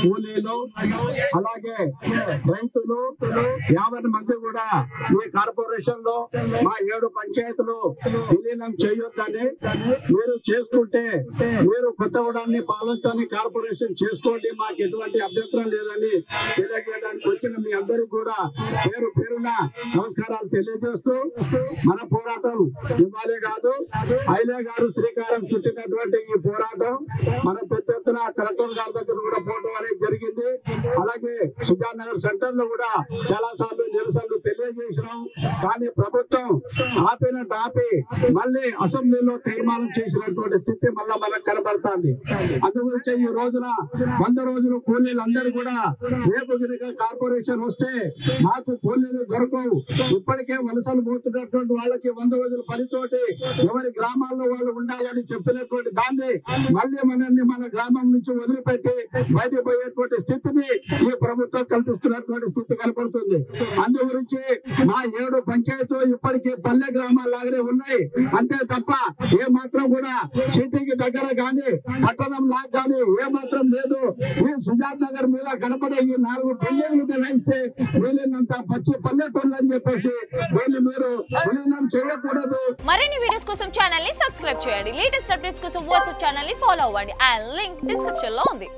కూలీలు అలాగే రైతులు 50 మంది కూడా ఈ కార్పొరేషన్ లో మా 7 పంచాయతీలు విలీనం చేయొద్దని, మీరు చేసుకుంటే మీరు కొత్తగూడాన్ని పాలించని కార్పొరేషన్ చేసుకోండి, మాకు ఎటువంటి అభ్యంతరం లేదని తెలియజేయడానికి వచ్చిన మీ అందరికీ కూడా పేరు పేరున నమస్కారాలు తెలియజేస్తూ, మన పోరాటం ఇవ్వాలే కాదు ఐలే గారు శ్రీకారం చుట్టినటువంటి ఈ పోరాటం మన పెద్ద ఎత్తున కలెక్టర్ గారి దగ్గర కూడా పోవడం అనేది జరిగింది. అలాగే సుజాన్ నగర్ సెంటర్ లో కూడా చాలా సార్లు నిరసనలు తెలియజేసినాం. కానీ ప్రభుత్వం ఆపి మళ్ళీ అసెంబ్లీలో తీర్మానం చేసినటువంటి స్థితి మళ్ళా మనకు కనబడుతుంది. అందుగురించి ఈ రోజున 100 రోజులు కూలీలందరూ కూడా రేపు కనుక కార్పొరేషన్ వస్తే మాకు కూలీలు దొరకవు, ఇప్పటికే వలసలు పోతున్నటువంటి వాళ్ళకి 100 రోజుల పనితోటి ఎవరి గ్రామాల్లో వాళ్ళు ఉండాలని చెప్పినటువంటి దాన్ని మళ్ళీ మనల్ని మన గ్రామం నుంచి వదిలిపెట్టి బయటకు పోయేటువంటి స్థితిని ఈ ప్రభుత్వం కల్పిస్తున్నటువంటి స్థితి కనపడుతుంది. అందు గురించి మా 7 పంచాయతీలు ఇప్పటికీ పల్లె గ్రామాల లాగానే ఉన్నాయి, అంతే తప్ప ఏ మాత్రం కూడా సిటీకి దగ్గర కానీ పట్టణం లాగా కానీ ఏ మాత్రం లేదు. ఈ సుజాత్ నగర్ మీద కనపడే ఈ 4 బిల్డింగ్లు నిర్వహిస్తే వీళ్ళంత పచ్చి పల్లెటూళ్ళు అని చెప్పేసి వీళ్ళు మీరు విలీనం చేయకూడదు. మరిన్ని వీడియోస్ కోసం ఛానల్ ని సబ్స్క్రైబ్ చేయండి. లేటెస్ట్ అప్డేట్స్ కోసం వాట్సాప్ ఛానల్ ని ఫాలో అవ్వండి. ఆ లింక్ డిస్క్రిప్షన్ లో ఉంది.